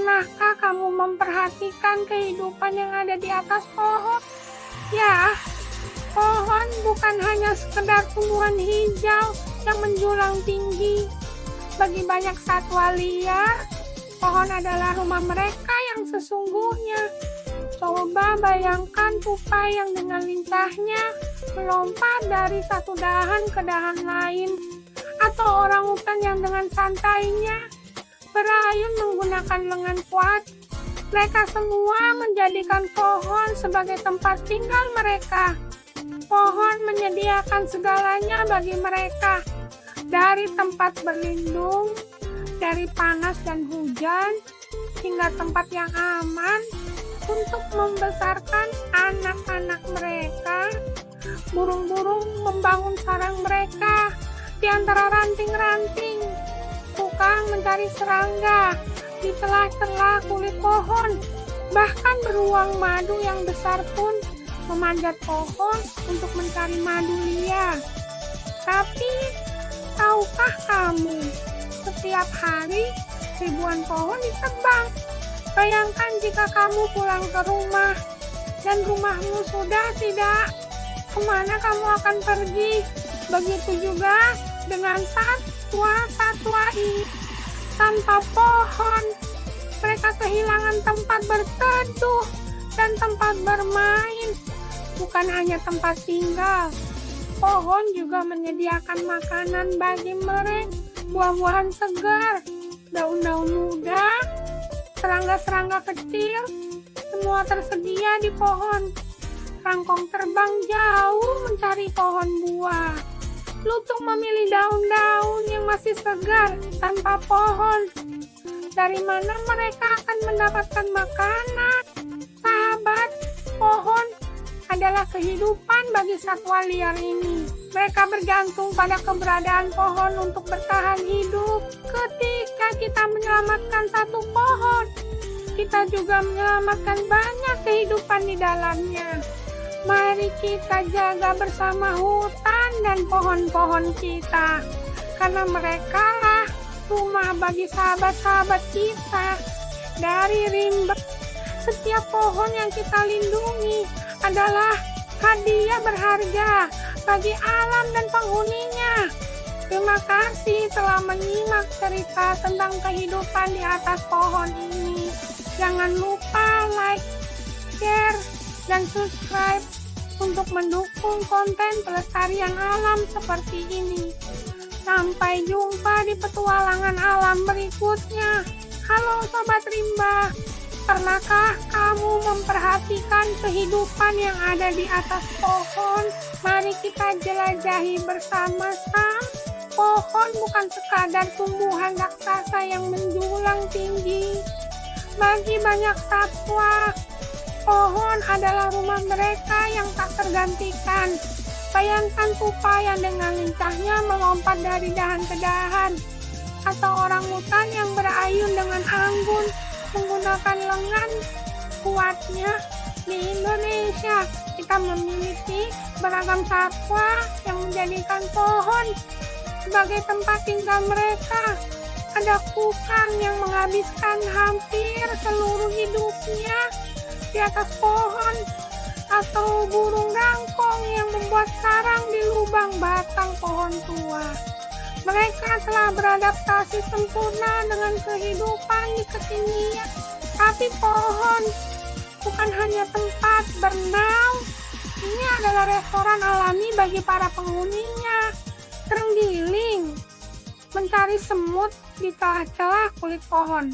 Pernahkah kamu memperhatikan kehidupan yang ada di atas pohon? Ya, pohon bukan hanya sekedar tumbuhan hijau yang menjulang tinggi. Bagi banyak satwa liar, pohon adalah rumah mereka yang sesungguhnya. Coba bayangkan tupai yang dengan lincahnya melompat dari satu dahan ke dahan lain, atau orangutan yang dengan santainya berayun menggunakan lengan kuat. Mereka semua menjadikan pohon sebagai tempat tinggal mereka. Pohon menyediakan segalanya bagi mereka, dari tempat berlindung, dari panas dan hujan, hingga tempat yang aman untuk membesarkan anak-anak mereka. Burung-burung membangun sarang mereka di antara ranting-ranting. Tukang mencari serangga di celah-celah kulit pohon. Bahkan beruang madu yang besar pun memanjat pohon untuk mencari madu liar. Tapi, tahukah kamu, setiap hari ribuan pohon ditebang. Bayangkan jika kamu pulang ke rumah dan rumahmu sudah tidak, kemana kamu akan pergi? Begitu juga dengan satwa-satwa ini. Tanpa pohon, mereka kehilangan tempat berteduh dan tempat bermain. Bukan hanya tempat tinggal, pohon juga menyediakan makanan bagi mereka, buah-buahan segar, daun-daun muda, serangga-serangga kecil, semua tersedia di pohon. Rangkong terbang jauh mencari pohon buah. Lutung memilih daun-daun yang masih segar tanpa pohon. Dari mana mereka akan mendapatkan makanan? Sahabat, pohon adalah kehidupan bagi satwa liar ini. Mereka bergantung pada keberadaan pohon untuk bertahan hidup. Ketika kita menyelamatkan satu pohon, kita juga menyelamatkan banyak kehidupan di dalamnya. Mari kita jaga bersama hutan dan pohon-pohon kita, karena mereka lah rumah bagi sahabat-sahabat kita. Dari rimba, setiap pohon yang kita lindungi adalah hadiah berharga bagi alam dan penghuninya. Terima kasih telah menyimak cerita tentang kehidupan di atas pohon ini. Jangan lupa like, share, dan subscribe untuk mendukung konten pelestarian alam seperti ini. Sampai jumpa di petualangan alam berikutnya. Halo Sobat Rimba, pernahkah kamu memperhatikan kehidupan yang ada di atas pohon? Mari kita jelajahi bersama-sama. Pohon bukan sekadar tumbuhan raksasa yang menjulang tinggi. Bagi banyak satwa, pohon adalah rumah mereka yang tak tergantikan. Bayangkan tupai yang dengan lincahnya melompat dari dahan ke dahan, atau orangutan yang berayun dengan anggun menggunakan lengan kuatnya. Di Indonesia, kita memiliki beragam satwa yang menjadikan pohon sebagai tempat tinggal mereka. Ada kukang yang menghabiskan hampir seluruh hidupnya di atas pohon, atau burung rangkong yang membuat sarang di lubang batang pohon tua. Mereka telah beradaptasi sempurna dengan kehidupan di ketinggian. Tapi pohon bukan hanya tempat bernaung, ini adalah restoran alami bagi para penghuninya. Terenggiling mencari semut di celah-celah kulit pohon,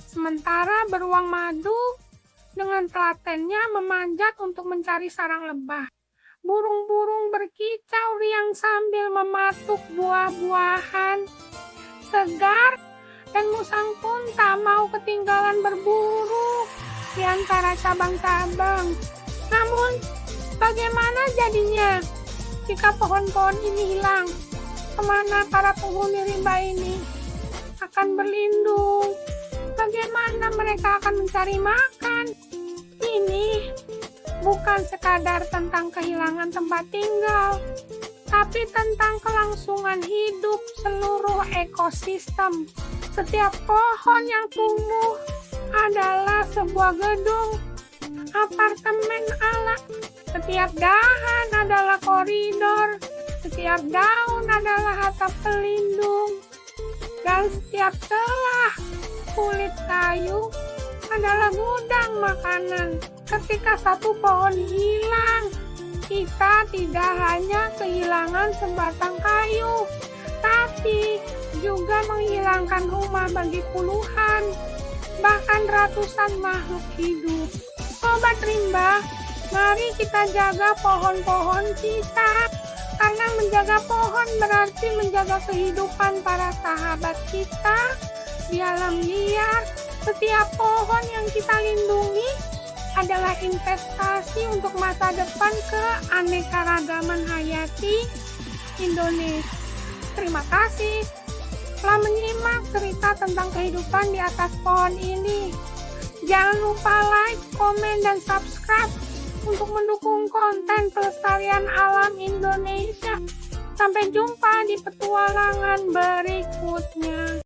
sementara beruang madu dengan telatennya memanjat untuk mencari sarang lebah. Burung-burung berkicau riang sambil mematuk buah-buahan segar, dan musang pun tak mau ketinggalan berburu di antara cabang-cabang. Namun, bagaimana jadinya jika pohon-pohon ini hilang? Kemana para penghuni rimba ini akan berlindung? Bagaimana mereka akan mencari makan? Ini bukan sekadar tentang kehilangan tempat tinggal, tapi tentang kelangsungan hidup seluruh ekosistem. Setiap pohon yang tumbuh adalah sebuah gedung apartemen alam. Setiap dahan adalah koridor, setiap daun adalah atap pelindung, dan setiap celah kulit kayu adalah gudang makanan. Ketika satu pohon hilang, kita tidak hanya kehilangan sebatang kayu, tapi juga menghilangkan rumah bagi puluhan, bahkan ratusan makhluk hidup. Sobat Rimba, mari kita jaga pohon-pohon kita, karena menjaga pohon berarti menjaga kehidupan para sahabat kita di alam liar. Setiap pohon yang kita lindungi adalah investasi untuk masa depan keanekaragaman hayati Indonesia. Terima kasih telah menyimak cerita tentang kehidupan di atas pohon ini. Jangan lupa like, komen, dan subscribe untuk mendukung konten pelestarian alam Indonesia. Sampai jumpa di petualangan berikutnya.